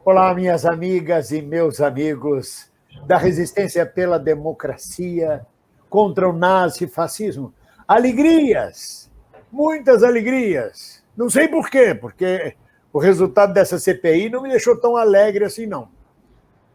Olá, minhas amigas e meus amigos da resistência pela democracia contra o nazifascismo. Alegrias, muitas alegrias. Não sei por quê, porque o resultado dessa CPI não me deixou tão alegre assim, não.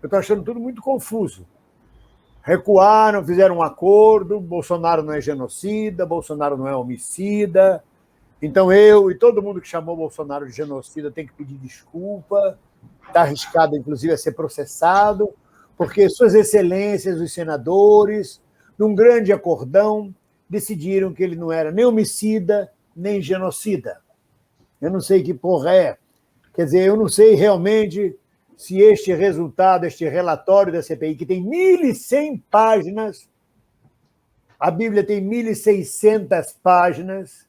Eu estou achando tudo muito confuso. Recuaram, fizeram um acordo, Bolsonaro não é genocida, Bolsonaro não é homicida. Então eu e todo mundo que chamou Bolsonaro de genocida tem que pedir desculpa. Está arriscado, inclusive, a ser processado, porque suas excelências, os senadores, num grande acordão, decidiram que ele não era nem homicida, nem genocida. Eu não sei que porra é. Quer dizer, eu não sei realmente se este resultado, este relatório da CPI, que tem 1.100 páginas, a Bíblia tem 1.600 páginas,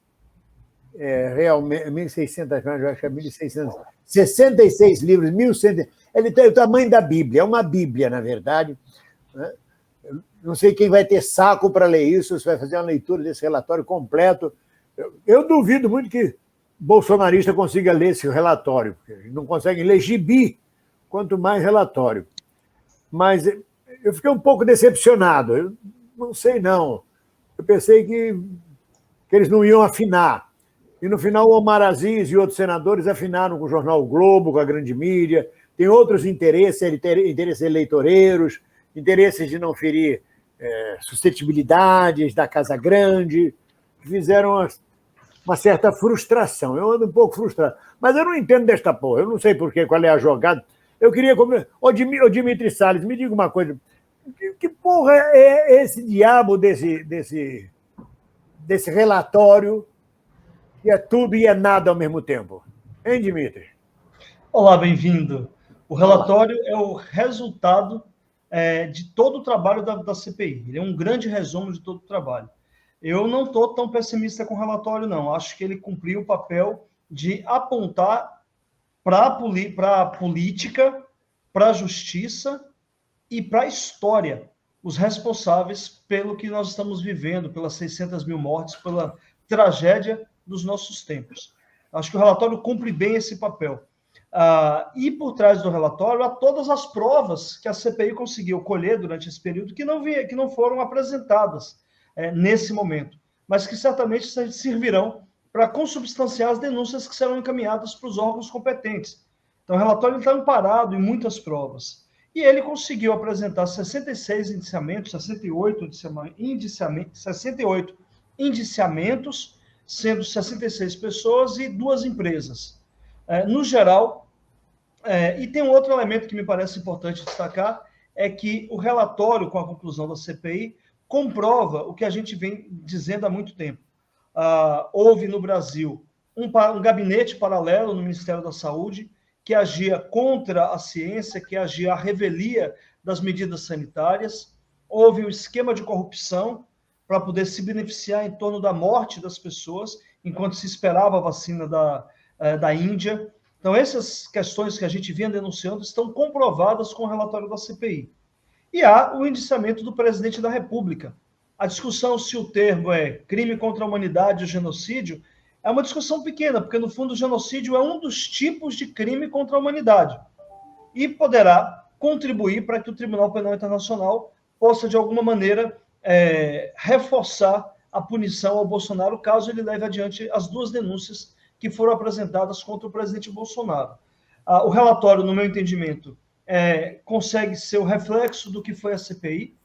realmente, 1.600 páginas, eu acho que é 1.600, 66 livros, 1.100. Ele tem o tamanho da Bíblia, é uma Bíblia, na verdade. Não sei quem vai ter saco para ler isso, se vai fazer uma leitura desse relatório completo. Eu duvido muito que bolsonarista consiga ler esse relatório, porque não conseguem ler gibi, quanto mais relatório. Mas eu fiquei um pouco decepcionado. Eu não sei, não. Eu pensei que eles não iam afinar. E, no final, o Omar Aziz e outros senadores afinaram com o jornal o Globo, com a grande mídia. Tem outros interesses eleitoreiros, interesses de não ferir suscetibilidades da Casa Grande, que fizeram uma certa frustração. Eu ando um pouco frustrado. Mas eu não entendo desta porra. Eu não sei por quê, qual é a jogada. Eu queria... Ô, Dimitri Salles, me diga uma coisa. Que porra é esse diabo desse relatório que é tudo e é nada ao mesmo tempo? Hein, Dimitri? Olá, bem-vindo. O relatório é o resultado de todo o trabalho da CPI. Ele é um grande resumo de todo o trabalho. Eu não estou tão pessimista com o relatório, não. Acho que ele cumpriu o papel de apontar para a política, para a justiça e para a história os responsáveis pelo que nós estamos vivendo, pelas 600 mil mortes, pela tragédia dos nossos tempos. Acho que o relatório cumpre bem esse papel. E por trás do relatório há todas as provas que a CPI conseguiu colher durante esse período que não foram apresentadas nesse momento, mas que certamente servirão para consubstanciar as denúncias que serão encaminhadas para os órgãos competentes. Então, o relatório está amparado em muitas provas. E ele conseguiu apresentar 68 indiciamentos, sendo 66 pessoas e 2 empresas. No geral, e tem um outro elemento que me parece importante destacar, é que o relatório, com a conclusão da CPI, comprova o que a gente vem dizendo há muito tempo. Houve no Brasil um gabinete paralelo no Ministério da Saúde que agia contra a ciência, que agia à revelia das medidas sanitárias. Houve um esquema de corrupção para poder se beneficiar em torno da morte das pessoas, enquanto se esperava a vacina da Índia. Então, essas questões que a gente vinha denunciando estão comprovadas com o relatório da CPI. E há o indiciamento do presidente da República. A discussão se o termo é crime contra a humanidade ou genocídio é uma discussão pequena, porque, no fundo, o genocídio é um dos tipos de crime contra a humanidade e poderá contribuir para que o Tribunal Penal Internacional possa, de alguma maneira, reforçar a punição ao Bolsonaro, caso ele leve adiante as 2 denúncias que foram apresentadas contra o presidente Bolsonaro. O relatório, no meu entendimento, consegue ser o reflexo do que foi a CPI,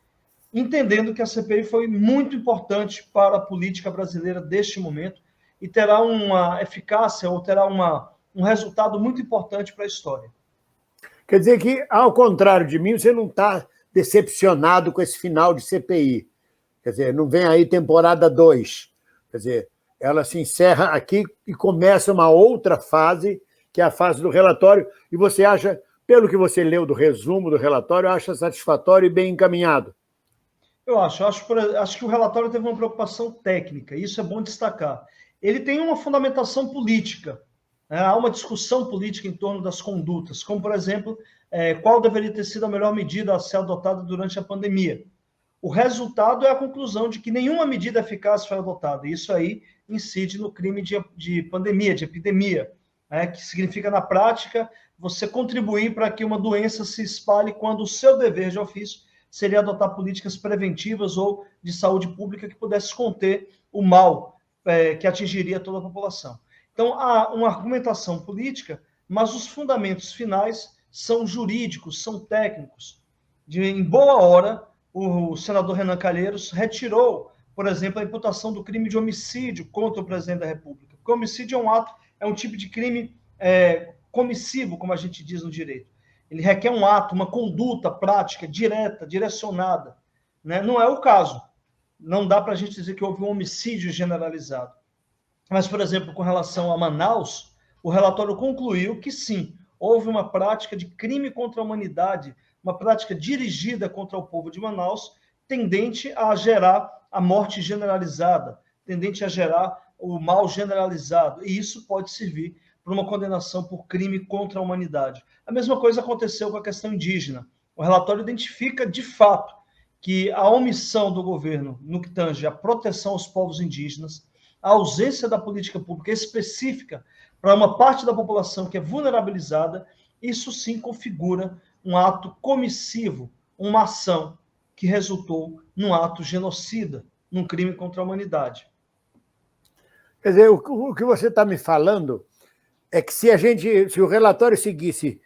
entendendo que a CPI foi muito importante para a política brasileira deste momento e terá uma eficácia ou terá um resultado muito importante para a história. Quer dizer que, ao contrário de mim, você não está decepcionado com esse final de CPI. Quer dizer, não vem aí temporada 2. Quer dizer, ela se encerra aqui e começa uma outra fase, que é a fase do relatório, e você acha, pelo que você leu do resumo do relatório, acha satisfatório e bem encaminhado? Eu acho que o relatório teve uma preocupação técnica, e isso é bom destacar. Ele tem uma fundamentação política, há uma discussão política em torno das condutas, como, por exemplo, qual deveria ter sido a melhor medida a ser adotada durante a pandemia. O resultado é a conclusão de que nenhuma medida eficaz foi adotada, e isso aí incide no crime de pandemia, de epidemia. que significa, na prática, você contribuir para que uma doença se espalhe quando o seu dever de ofício seria adotar políticas preventivas ou de saúde pública que pudesse conter o mal que atingiria toda a população. Então, há uma argumentação política, mas os fundamentos finais são jurídicos, são técnicos. Em boa hora, o senador Renan Calheiros retirou, por exemplo, a imputação do crime de homicídio contra o presidente da República. Porque homicídio é um tipo de crime comissivo, como a gente diz no direito. Ele requer um ato, uma conduta prática, direta, direcionada. Né? Não é o caso. Não dá para a gente dizer que houve um homicídio generalizado. Mas, por exemplo, com relação a Manaus, o relatório concluiu que sim, houve uma prática de crime contra a humanidade, uma prática dirigida contra o povo de Manaus, tendente a gerar a morte generalizada, tendente a gerar o mal generalizado. E isso pode servir para uma condenação por crime contra a humanidade. A mesma coisa aconteceu com a questão indígena. O relatório identifica, de fato, que a omissão do governo no que tange à proteção aos povos indígenas, a ausência da política pública específica para uma parte da população que é vulnerabilizada, isso sim configura um ato comissivo, uma ação que resultou num ato genocida, num crime contra a humanidade. Quer dizer, o que você está me falando é que se o relatório seguisse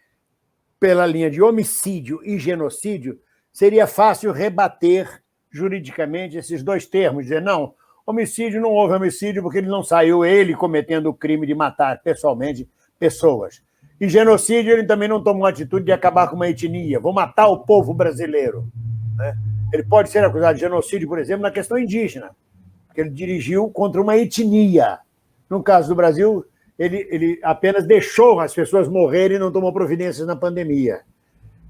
pela linha de homicídio e genocídio, seria fácil rebater juridicamente esses dois termos, dizer, não, homicídio não houve homicídio porque ele não saiu ele cometendo o crime de matar pessoalmente pessoas. E genocídio ele também não tomou a atitude de acabar com uma etnia, vou matar o povo brasileiro. Né? Ele pode ser acusado de genocídio, por exemplo, na questão indígena, porque ele dirigiu contra uma etnia. No caso do Brasil, ele apenas deixou as pessoas morrerem e não tomou providências na pandemia.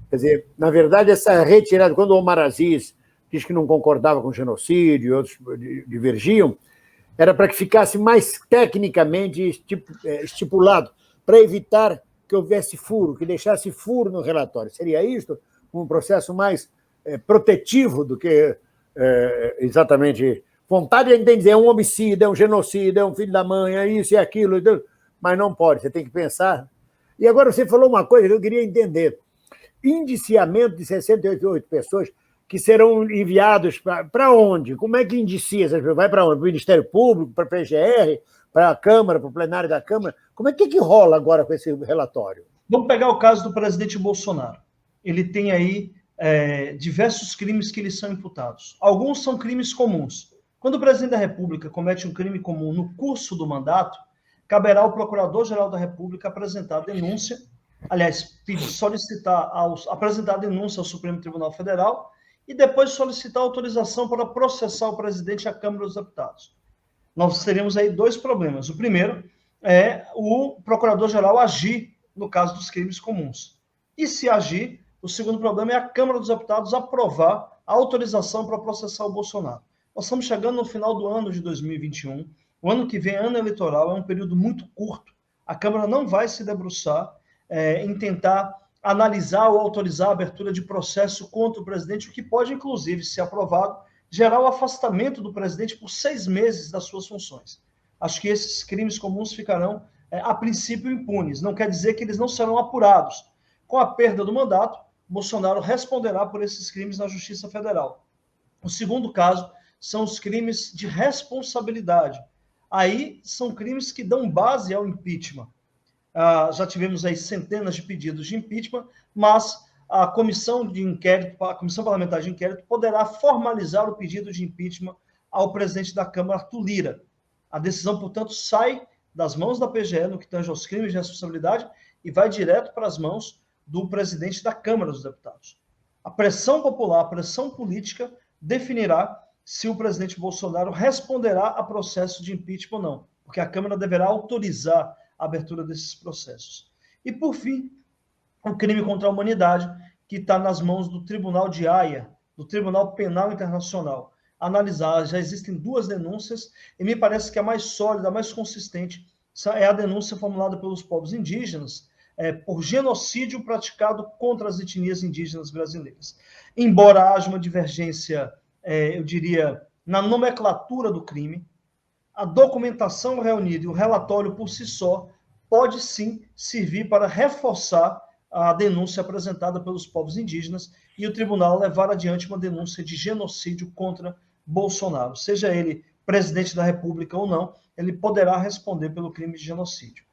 Quer dizer, na verdade, essa retirada, quando o Omar Aziz diz que não concordava com o genocídio e outros divergiam, era para que ficasse mais tecnicamente estipulado, para evitar que houvesse furo, que deixasse furo no relatório. Seria isto um processo mais protetivo do que exatamente vontade de dizer é um homicídio, é um genocídio, é um filho da mãe, é isso e aquilo, mas não pode, você tem que pensar. E agora você falou uma coisa que eu queria entender. Indiciamento de 68 pessoas que serão enviados para onde? Como é que indicia essas pessoas? Vai para onde? Para o Ministério Público, para a PGR, para a Câmara, para o plenário da Câmara? Como é que rola agora com esse relatório? Vamos pegar o caso do presidente Bolsonaro. Ele tem aí diversos crimes que lhe são imputados. Alguns são crimes comuns. Quando o presidente da República comete um crime comum no curso do mandato, caberá ao Procurador-Geral da República apresentar denúncia, apresentar denúncia ao Supremo Tribunal Federal e depois solicitar autorização para processar o presidente à Câmara dos Deputados. Nós teremos aí dois problemas. O primeiro é o Procurador-Geral agir no caso dos crimes comuns. E se agir, o segundo problema é a Câmara dos Deputados aprovar a autorização para processar o Bolsonaro. Nós estamos chegando no final do ano de 2021. O ano que vem, ano eleitoral, é um período muito curto. A Câmara não vai se debruçar em tentar analisar ou autorizar a abertura de processo contra o presidente, o que pode, inclusive, se aprovado, gerar o afastamento do presidente por 6 meses das suas funções. Acho que esses crimes comuns ficarão, a princípio, impunes. Não quer dizer que eles não serão apurados. Com a perda do mandato, Bolsonaro responderá por esses crimes na Justiça Federal. O segundo caso são os crimes de responsabilidade. Aí são crimes que dão base ao impeachment. Já tivemos aí centenas de pedidos de impeachment, mas a comissão parlamentar de inquérito poderá formalizar o pedido de impeachment ao presidente da Câmara, Arthur Lira. A decisão, portanto, sai das mãos da PGE no que tange aos crimes de responsabilidade e vai direto para as mãos do presidente da Câmara dos Deputados. A pressão popular, a pressão política definirá se o presidente Bolsonaro responderá a processo de impeachment ou não, porque a Câmara deverá autorizar a abertura desses processos. E, por fim, o crime contra a humanidade, que está nas mãos do Tribunal de Haia, do Tribunal Penal Internacional. Analisar, já existem 2 denúncias, e me parece que a mais sólida, a mais consistente, é a denúncia formulada pelos povos indígenas por genocídio praticado contra as etnias indígenas brasileiras. Embora haja uma divergência, eu diria, na nomenclatura do crime, a documentação reunida e o relatório por si só pode sim servir para reforçar a denúncia apresentada pelos povos indígenas e o tribunal levar adiante uma denúncia de genocídio contra Bolsonaro. Seja ele presidente da República ou não, ele poderá responder pelo crime de genocídio.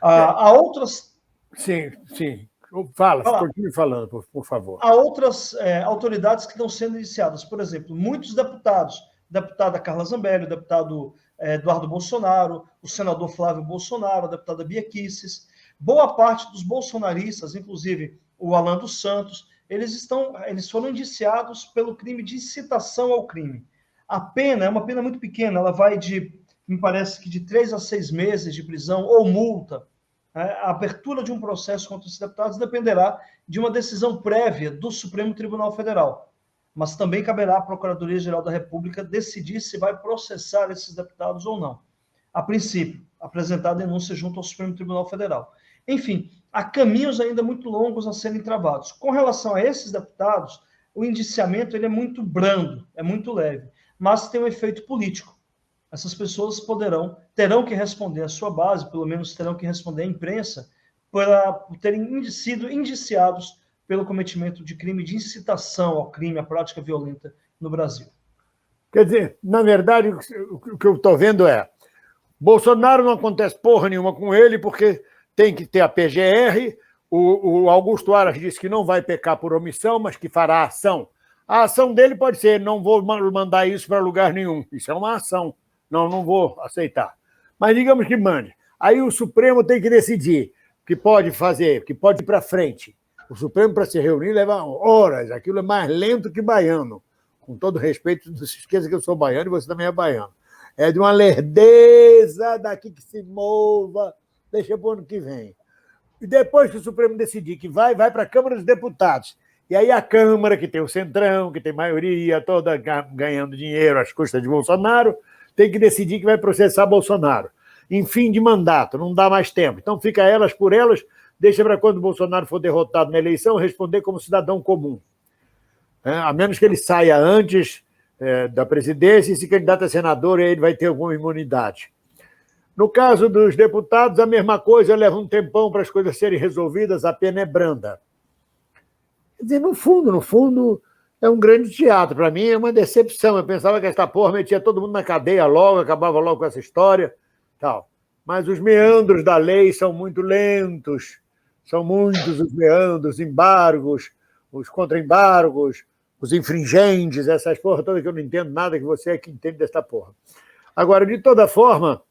Há outras... Sim, sim. Fala, continue falando, por favor. Há outras autoridades que estão sendo iniciadas. Por exemplo, muitos deputados, deputada Carla Zambelli, o deputado Eduardo Bolsonaro, o senador Flávio Bolsonaro, a deputada Bia Kicis, boa parte dos bolsonaristas, inclusive o Alan dos Santos, eles foram indiciados pelo crime de incitação ao crime. A pena é uma pena muito pequena, ela vai me parece que de 3 a 6 meses de prisão ou multa. A abertura de um processo contra esses deputados dependerá de uma decisão prévia do Supremo Tribunal Federal. Mas também caberá à Procuradoria-Geral da República decidir se vai processar esses deputados ou não. A princípio, apresentar a denúncia junto ao Supremo Tribunal Federal. Enfim, há caminhos ainda muito longos a serem travados. Com relação a esses deputados, o indiciamento ele é muito brando, é muito leve, mas tem um efeito político. Essas pessoas terão que responder à sua base, pelo menos terão que responder à imprensa, por terem sido indiciados pelo cometimento de crime de incitação ao crime, à prática violenta no Brasil. Quer dizer, na verdade, o que eu estou vendo é Bolsonaro não acontece porra nenhuma com ele, porque tem que ter a PGR, o Augusto Aras disse que não vai pecar por omissão, mas que fará ação. A ação dele pode ser, não vou mandar isso para lugar nenhum. Isso é uma ação. Não vou aceitar. Mas digamos que mande. Aí o Supremo tem que decidir o que pode fazer, o que pode ir para frente. O Supremo, para se reunir, leva horas. Aquilo é mais lento que baiano. Com todo respeito, não se esqueça que eu sou baiano e você também é baiano. É de uma lerdeza daqui que se mova, deixa para o ano que vem. E depois que o Supremo decidir que vai para a Câmara dos Deputados. E aí a Câmara, que tem o Centrão, que tem maioria, toda ganhando dinheiro às custas de Bolsonaro, tem que decidir que vai processar Bolsonaro. Em fim de mandato, não dá mais tempo. Então fica elas por elas, deixa para quando Bolsonaro for derrotado na eleição, responder como cidadão comum. A menos que ele saia antes da presidência e se candidato a senador, ele vai ter alguma imunidade. No caso dos deputados, a mesma coisa, leva um tempão para as coisas serem resolvidas, a pena é branda. Quer dizer, no fundo, é um grande teatro. Para mim é uma decepção. Eu pensava que esta porra metia todo mundo na cadeia logo, acabava logo com essa história. Tal. Mas os meandros da lei são muito lentos. São muitos os meandros, embargos, os contra-embargos, os infringentes, essas porra todas que eu não entendo nada, que você é que entende dessa porra. Agora, de toda forma,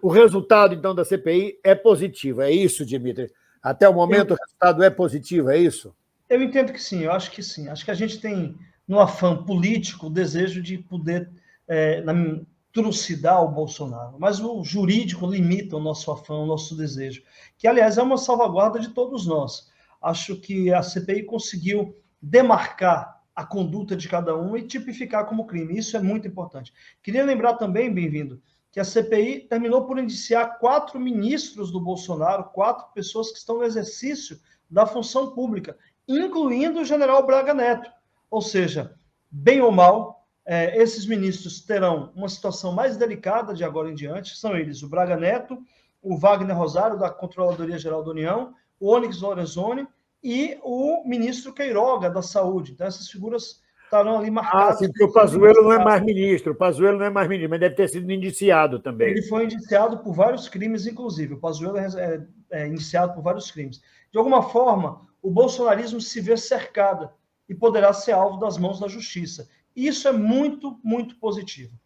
o resultado, então, da CPI é positivo. É isso, Dimitri? Até o momento, o resultado é positivo, é isso? Eu entendo que sim, eu acho que sim. Acho que a gente tem, no afã político, o desejo de poder trucidar o Bolsonaro. Mas o jurídico limita o nosso afã, o nosso desejo, que, aliás, é uma salvaguarda de todos nós. Acho que a CPI conseguiu demarcar a conduta de cada um e tipificar como crime. Isso é muito importante. Queria lembrar também, bem-vindo, que a CPI terminou por indiciar 4 ministros do Bolsonaro, 4 pessoas que estão no exercício da função pública, incluindo o general Braga Neto. Ou seja, bem ou mal, esses ministros terão uma situação mais delicada de agora em diante. São eles o Braga Neto, o Wagner Rosário, da Controladoria-Geral da União, o Onyx Lorenzoni e o ministro Queiroga, da Saúde. Então, essas figuras estarão ali marcadas. Sim, porque o Pazuello não é mais ministro. Mas deve ter sido indiciado também. Ele foi indiciado por vários crimes, inclusive. O Pazuello é indiciado por vários crimes. De alguma forma, o bolsonarismo se vê cercado e poderá ser alvo das mãos da justiça. Isso é muito, muito positivo.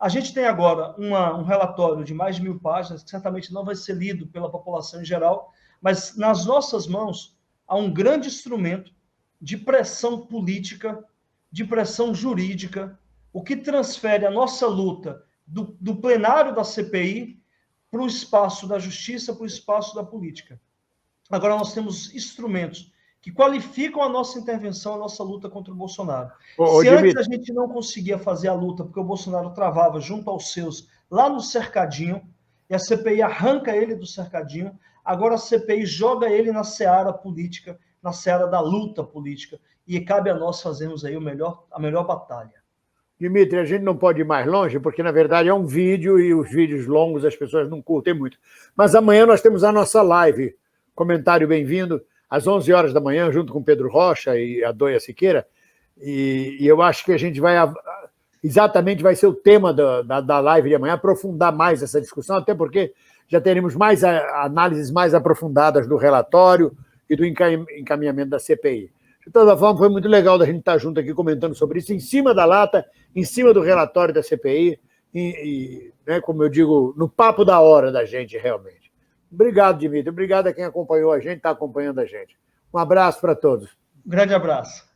A gente tem agora um relatório de mais de 1000 páginas, que certamente não vai ser lido pela população em geral, mas nas nossas mãos há um grande instrumento de pressão política, de pressão jurídica, o que transfere a nossa luta do plenário da CPI para o espaço da justiça, para o espaço da política. Agora nós temos instrumentos que qualificam a nossa intervenção, a nossa luta contra o Bolsonaro. Se antes a gente não conseguia fazer a luta porque o Bolsonaro travava junto aos seus lá no cercadinho, e a CPI arranca ele do cercadinho, agora a CPI joga ele na seara política, na seara da luta política, e cabe a nós fazermos aí a melhor batalha. Dimitri, a gente não pode ir mais longe, porque, na verdade, é um vídeo e os vídeos longos as pessoas não curtem muito. Mas amanhã nós temos a nossa live, comentário bem-vindo, às 11 horas da manhã, junto com Pedro Rocha e a Dóia Siqueira. E eu acho que a gente vai... Exatamente vai ser o tema da live de amanhã, aprofundar mais essa discussão, até porque já teremos mais análises mais aprofundadas do relatório e do encaminhamento da CPI. De toda forma, foi muito legal da gente estar junto aqui comentando sobre isso, em cima da lata, em cima do relatório da CPI, né, como eu digo, no papo da hora da gente, realmente. Obrigado, Dimitri. Obrigado a quem acompanhou a gente, está acompanhando a gente. Um abraço para todos. Um grande abraço.